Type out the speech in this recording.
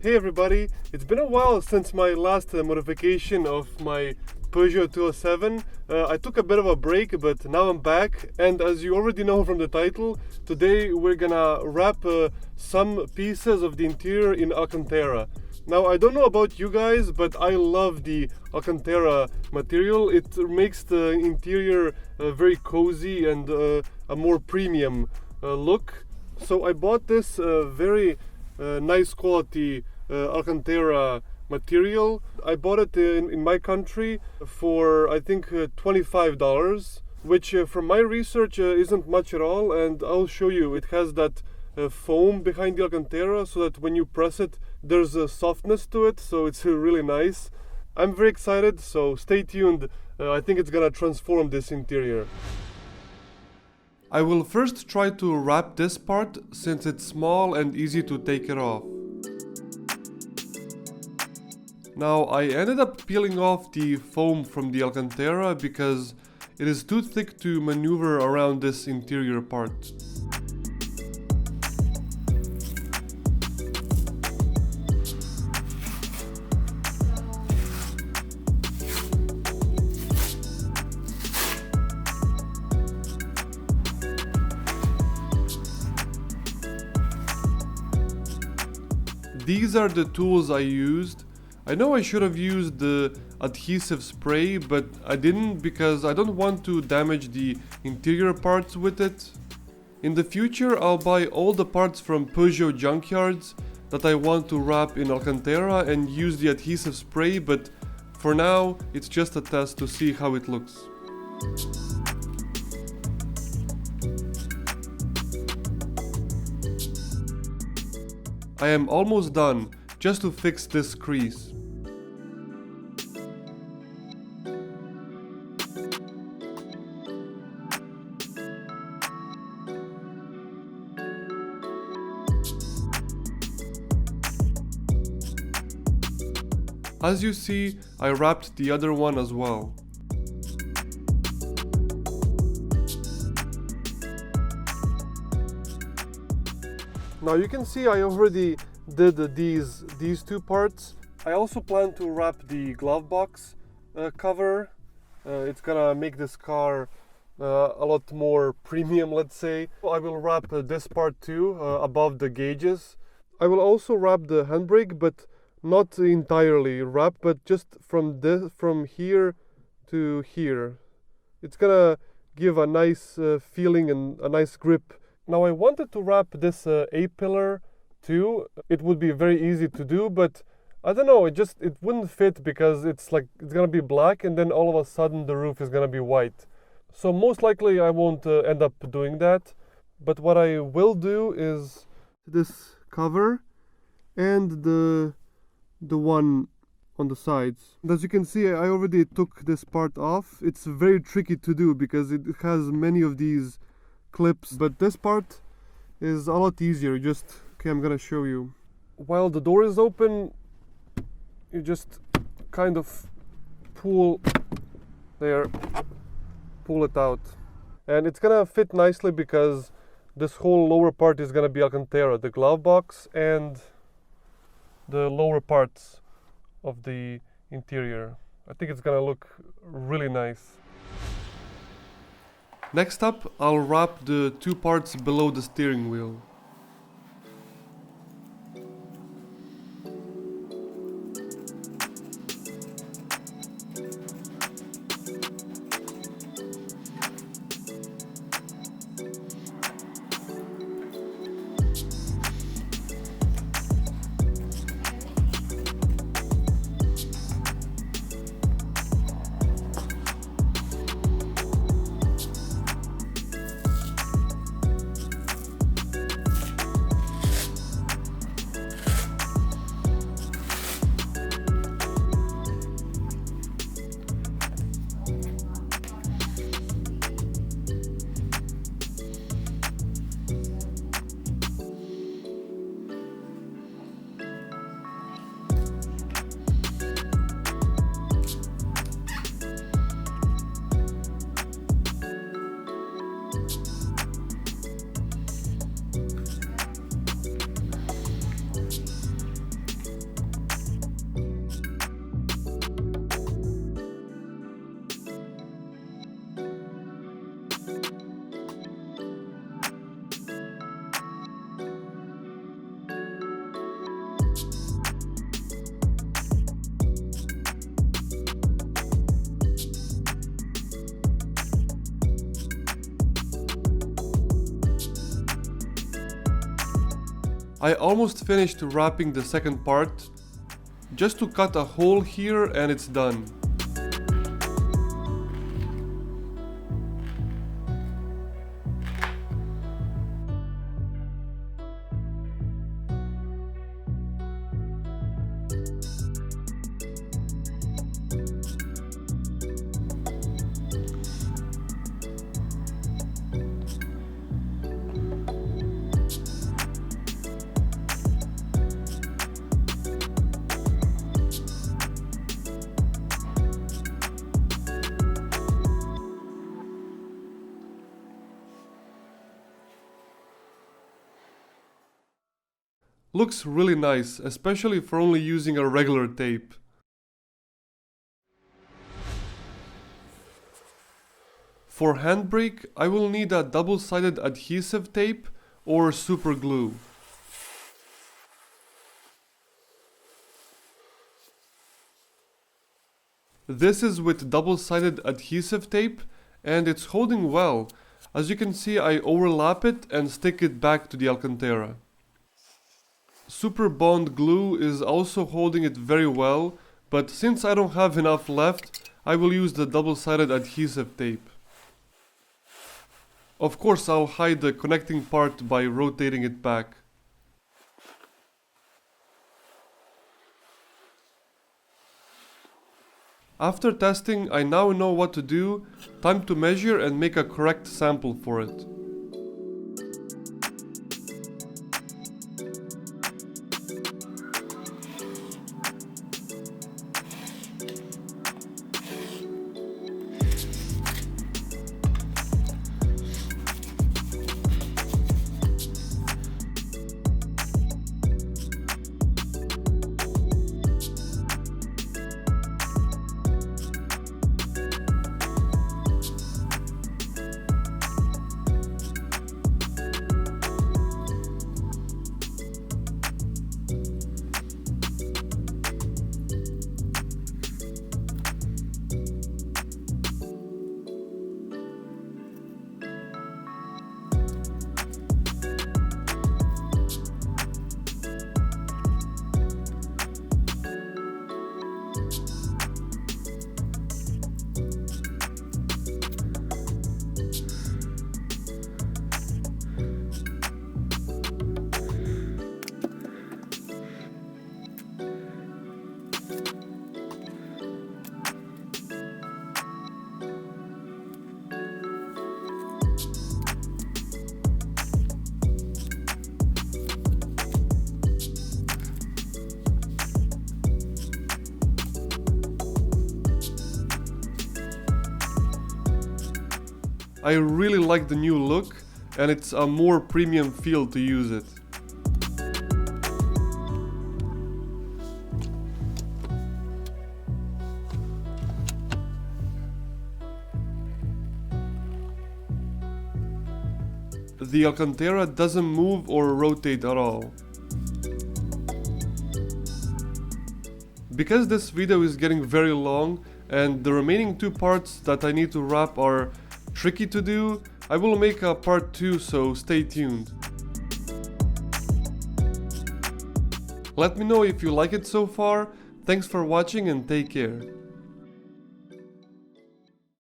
Hey everybody, it's been a while since my last modification of my Peugeot 207. I took a bit of a break, but now I'm back, and as you already know from the title, today we're gonna wrap some pieces of the interior in Alcantara. Now, I don't know about you guys, but I love the Alcantara material. It makes the interior very cozy and a more premium look. So I bought this very nice quality Alcantara material. I bought it in my country for I think $25, which from my research isn't much at all, and I'll show you. It has that foam behind the Alcantara so that when you press it there's a softness to it, so it's really nice. I'm very excited, so stay tuned. I think it's gonna transform this interior. I will first try to wrap this part since it's small and easy to take it off. Now I ended up peeling off the foam from the Alcantara because it is too thick to maneuver around this interior part. These are the tools I used. I know I should have used the adhesive spray, but I didn't because I don't want to damage the interior parts with it. In the future, I'll buy all the parts from Peugeot junkyards that I want to wrap in Alcantara and use the adhesive spray, but for now, it's just a test to see how it looks. I am almost done, just to fix this crease. As you see, I wrapped the other one as well. Now you can see I already did these two parts. I also plan to wrap the glove box cover. It's gonna make this car a lot more premium, let's say. I will wrap this part too, above the gauges. I will also wrap the handbrake, but not entirely wrap, but just from here to here. It's gonna give a nice feeling and a nice grip. Now I wanted to wrap this A-pillar too. It would be very easy to do, but I don't know, it wouldn't fit because it's gonna be black and then all of a sudden the roof is gonna be white. So most likely I won't end up doing that. But what I will do is this cover and the one on the sides. And as you can see, I already took this part off. It's very tricky to do because it has many of these clips, but this part is a lot easier. Okay, I'm gonna show you. While the door is open, you just kind of pull it out, and it's gonna fit nicely because this whole lower part is gonna be Alcantara, the glove box and the lower parts of the interior. I think it's gonna look really nice. Next up, I'll wrap the two parts below the steering wheel. I almost finished wrapping the second part, just to cut a hole here and it's done. Looks really nice, especially for only using a regular tape. For Handbrake, I will need a double-sided adhesive tape or super glue. This is with double-sided adhesive tape and it's holding well. As you can see, I overlap it and stick it back to the Alcantara. Super Bond glue is also holding it very well, but since I don't have enough left, I will use the double-sided adhesive tape. Of course, I'll hide the connecting part by rotating it back. After testing, I now know what to do. Time to measure and make a correct sample for it. I really like the new look and it's a more premium feel to use it. The Alcantara doesn't move or rotate at all. Because this video is getting very long and the remaining two parts that I need to wrap are tricky to do, I will make a part 2, so stay tuned. Let me know if you like it so far. Thanks for watching and take care.